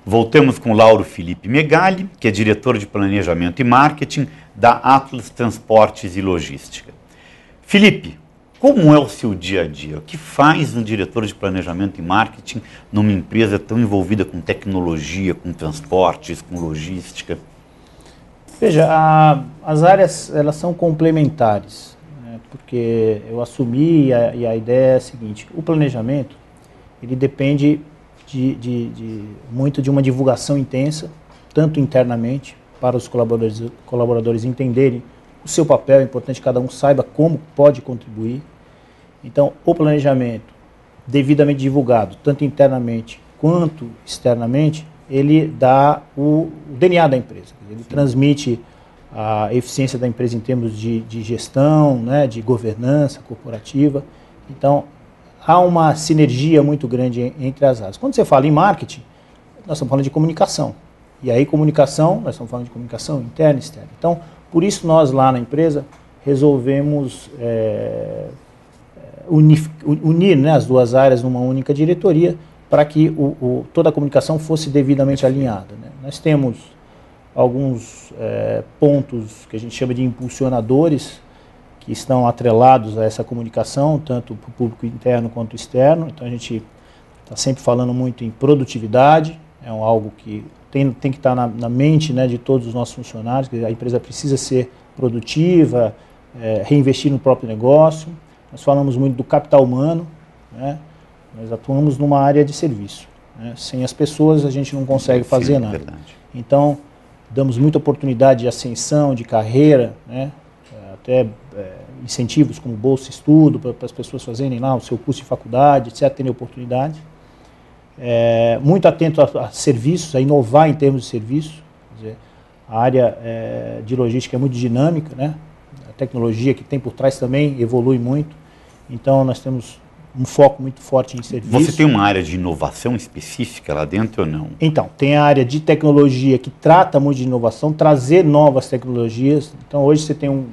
Voltamos com Lauro Felipe Megali, que é diretor de Planejamento e Marketing da Atlas Transportes e Logística. Felipe, como é o seu dia a dia? O que faz um diretor de Planejamento e Marketing numa empresa tão envolvida com tecnologia, com transportes, com logística? Veja, as áreas elas são complementares, né? Porque eu assumi e a ideia é a seguinte: o planejamento ele depende muito de uma divulgação intensa, tanto internamente, para os colaboradores entenderem o seu papel, é importante que cada um saiba como pode contribuir. Então, o planejamento, devidamente divulgado, tanto internamente quanto externamente, ele dá o DNA da empresa, ele transmite a eficiência da empresa em termos de gestão, né, de governança corporativa. Então, há uma sinergia muito grande entre as áreas. Quando você fala em marketing, nós estamos falando de comunicação. E aí nós estamos falando de comunicação interna e externa. Então, por isso nós lá na empresa resolvemos unir, né, as duas áreas numa única diretoria para que toda a comunicação fosse devidamente alinhada, né? Nós temos alguns pontos que a gente chama de impulsionadores, que estão atrelados a essa comunicação, tanto para o público interno quanto externo. Então a gente está sempre falando muito em produtividade, é algo que tem que estar na mente, né, de todos os nossos funcionários, que a empresa precisa ser produtiva, reinvestir no próprio negócio. Nós falamos muito do capital humano, né? Nós atuamos numa área de serviço, né? Sem as pessoas a gente não consegue fazer nada. Verdade. Então damos muita oportunidade de ascensão, de carreira, né? Até incentivos como bolsa estudo para as pessoas fazerem lá o seu curso de faculdade, etc., terem oportunidade. Muito atento a serviços, a inovar em termos de serviço. Quer dizer, a área de logística é muito dinâmica, né? A tecnologia que tem por trás também evolui muito. Então nós temos um foco muito forte em serviço. Você tem uma área de inovação específica lá dentro ou não? Então, tem a área de tecnologia que trata muito de inovação, trazer novas tecnologias. Então hoje você tem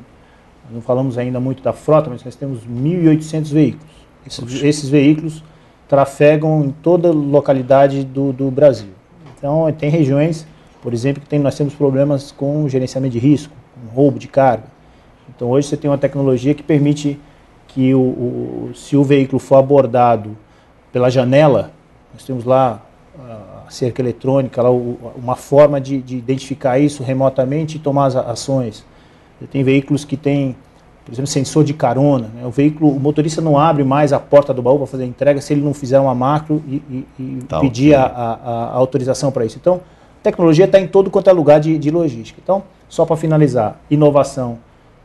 não falamos ainda muito da frota, mas nós temos 1.800 veículos. Esses veículos trafegam em toda localidade do Brasil. Então, tem regiões, por exemplo, que nós temos problemas com gerenciamento de risco, com roubo de carga. Então, hoje você tem uma tecnologia que permite que, se o veículo for abordado pela janela, nós temos lá a cerca eletrônica, lá uma forma de identificar isso remotamente e tomar as ações. Tem veículos que têm, por exemplo, sensor de carona, né? O motorista não abre mais a porta do baú para fazer a entrega se ele não fizer uma macro e pedir a autorização para isso. Então, a tecnologia está em todo quanto é lugar de logística. Então, só para finalizar, inovação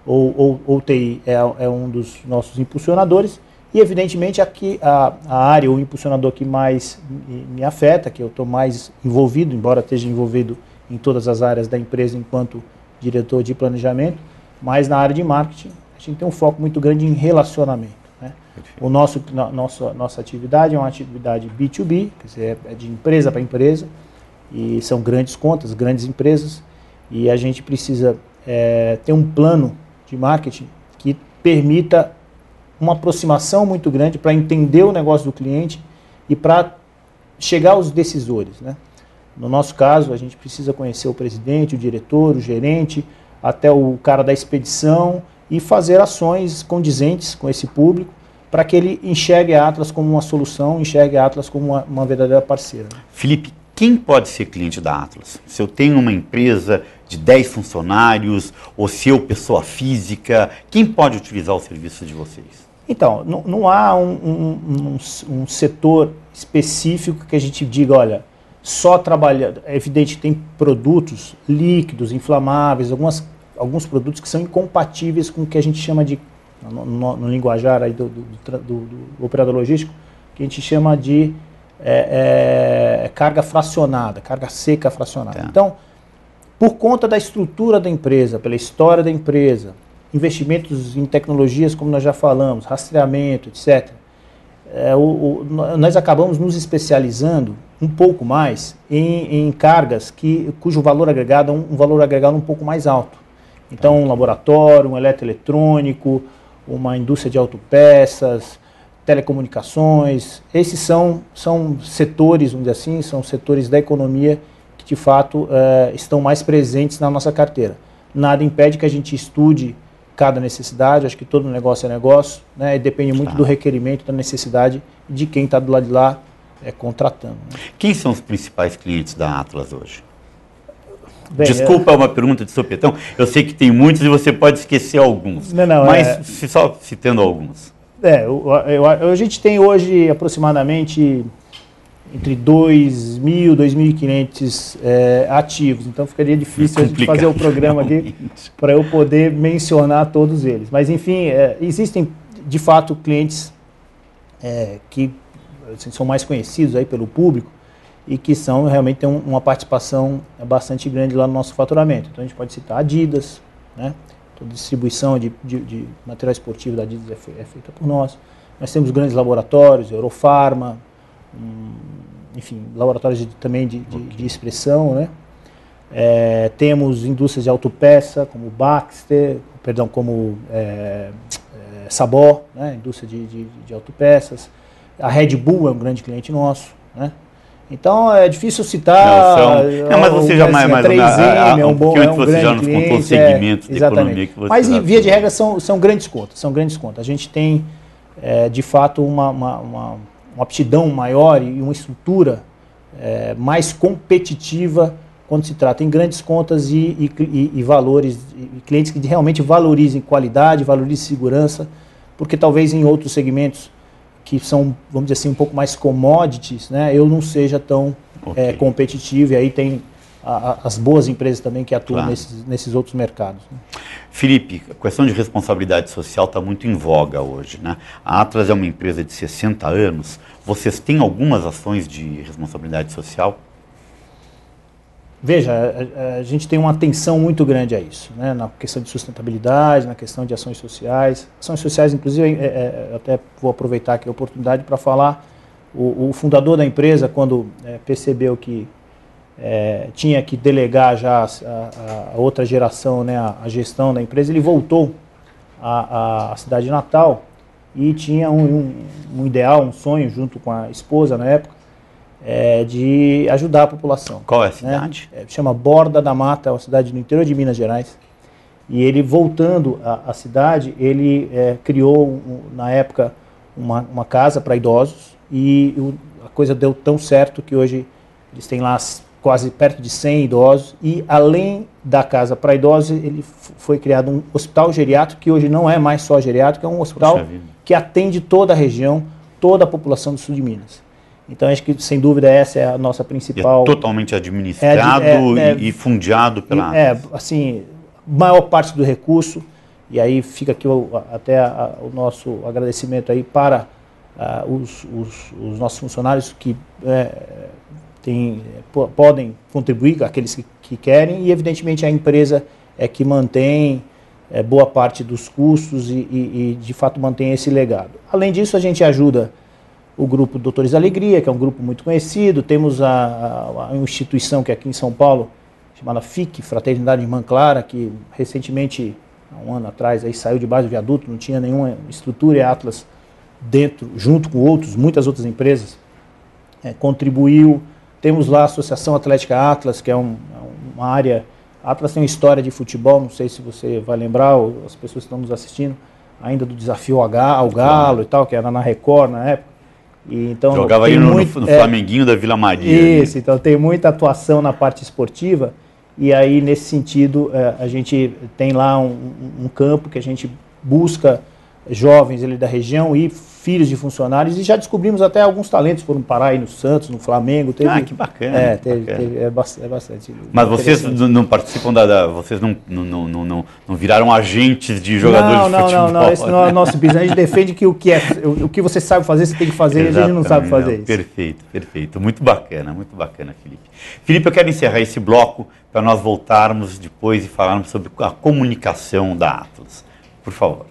ou TI é um dos nossos impulsionadores e, evidentemente, aqui a área, o impulsionador que mais me afeta, que eu estou mais envolvido, embora esteja envolvido em todas as áreas da empresa enquanto diretor de planejamento, mas na área de marketing a gente tem um foco muito grande em relacionamento, né? Nossa atividade é uma atividade B2B, quer dizer, é de empresa para empresa, e são grandes contas, grandes empresas, e a gente precisa ter um plano de marketing que permita uma aproximação muito grande para entender o negócio do cliente e para chegar aos decisores, né? No nosso caso, a gente precisa conhecer o presidente, o diretor, o gerente, até o cara da expedição e fazer ações condizentes com esse público para que ele enxergue a Atlas como uma solução, enxergue a Atlas como uma verdadeira parceira. Felipe, quem pode ser cliente da Atlas? Se eu tenho uma empresa de 10 funcionários ou se eu, pessoa física, quem pode utilizar o serviço de vocês? Então, não há um setor específico que a gente diga, olha, só trabalhando. É evidente que tem produtos líquidos, inflamáveis, alguns produtos que são incompatíveis com o que a gente chama de, no linguajar aí do operador logístico, que a gente chama de carga fracionada, carga seca fracionada. Tá. Então, por conta da estrutura da empresa, pela história da empresa, investimentos em tecnologias, como nós já falamos, rastreamento, etc., nós acabamos nos especializando um pouco mais em cargas cujo valor agregado é um valor agregado um pouco mais alto. Então, um laboratório, um eletroeletrônico, uma indústria de autopeças, telecomunicações. Esses são setores, vamos dizer assim, são setores da economia que de fato estão mais presentes na nossa carteira. Nada impede que a gente estude cada necessidade, acho que todo negócio é negócio, né? E depende muito do requerimento, da necessidade de quem está do lado de lá contratando. Né? Quem são os principais clientes da Atlas hoje? Bem, desculpa, é uma pergunta de sopetão. Eu sei que tem muitos e você pode esquecer alguns, mas só citando alguns. A gente tem hoje aproximadamente entre 2.000 e 2.500 ativos, então ficaria difícil a gente fazer o programa aqui para eu poder mencionar todos eles. Mas, enfim, existem, de fato, clientes que assim, são mais conhecidos aí pelo público e que realmente têm uma participação bastante grande lá no nosso faturamento. Então, a gente pode citar a Adidas, né? Toda a distribuição de material esportivo da Adidas é feita por nós. Nós temos grandes laboratórios, Eurofarma, enfim, laboratórios também de expressão, né? Temos indústrias de autopeça, como Baxter, como Sabó, né? Indústria de autopeças. A Red Bull é um grande cliente nosso, né? Então é difícil citar. Mas você já mais 3M é um você já nos contou os segmentos de economia que você. Mas em via de regra são grandes contas, A gente tem de fato uma aptidão maior e uma estrutura mais competitiva quando se trata em grandes contas e valores, e clientes que realmente valorizem qualidade, valorizem segurança, porque talvez em outros segmentos que são, vamos dizer assim, um pouco mais commodities, né, eu não seja tão competitivo, e aí tem as boas empresas também que atuam nesses outros mercados. Né? Felipe, a questão de responsabilidade social está muito em voga hoje, né? A Atlas é uma empresa de 60 anos. Vocês têm algumas ações de responsabilidade social? Veja, a gente tem uma atenção muito grande a isso, né? Na questão de sustentabilidade, na questão de ações sociais. Ações sociais, inclusive, eu até vou aproveitar aqui a oportunidade para falar, o fundador da empresa, quando percebeu que tinha que delegar já a outra geração, né, a gestão da empresa, ele voltou à cidade de Natal e tinha um ideal, um sonho, junto com a esposa na época, de ajudar a população. Qual é a cidade? Né? Chama Borda da Mata, é uma cidade no interior de Minas Gerais. E ele, voltando à cidade, ele criou, na época, uma casa para idosos, e a coisa deu tão certo que hoje eles têm lá quase perto de 100 idosos, e além da casa para idosos, ele foi criado um hospital geriátrico, que hoje não é mais só geriátrico, é um hospital que atende toda a região, toda a população do sul de Minas. Então, acho que, sem dúvida, essa é a nossa principal... É totalmente administrado e fundiado pela... assim, maior parte do recurso, e aí fica aqui até o nosso agradecimento aí para os nossos funcionários que podem contribuir, aqueles que querem, e, evidentemente, a empresa que mantém boa parte dos custos e, de fato, mantém esse legado. Além disso, a gente ajuda o grupo Doutores da Alegria, que é um grupo muito conhecido. Temos a instituição que é aqui em São Paulo, chamada FIC, Fraternidade Irmã Clara, que recentemente, há um ano atrás, aí saiu debaixo do viaduto, não tinha nenhuma estrutura, e a Atlas dentro, junto com muitas outras empresas, contribuiu. Temos lá a Associação Atlética Atlas, que é uma área... A Atlas tem uma história de futebol, não sei se você vai lembrar, ou as pessoas que estão nos assistindo, ainda do desafio ao Galo e tal, que era na Record na época. E, então, jogava aí no Flamenguinho da Vila Maria. Isso, então tem muita atuação na parte esportiva, e aí nesse sentido a gente tem lá um campo que a gente busca jovens ali da região e filhos de funcionários, e já descobrimos até alguns talentos foram parar aí no Santos, no Flamengo. Que bacana. É bastante. Mas vocês não participam vocês não viraram agentes de jogadores de futebol? Não, esse não é o nosso business. A gente defende que o que você sabe fazer, você tem que fazer. Exatamente. E a gente não sabe fazer isso. Perfeito. Muito bacana, Felipe. Felipe, eu quero encerrar esse bloco para nós voltarmos depois e falarmos sobre a comunicação da Atlas. Por favor.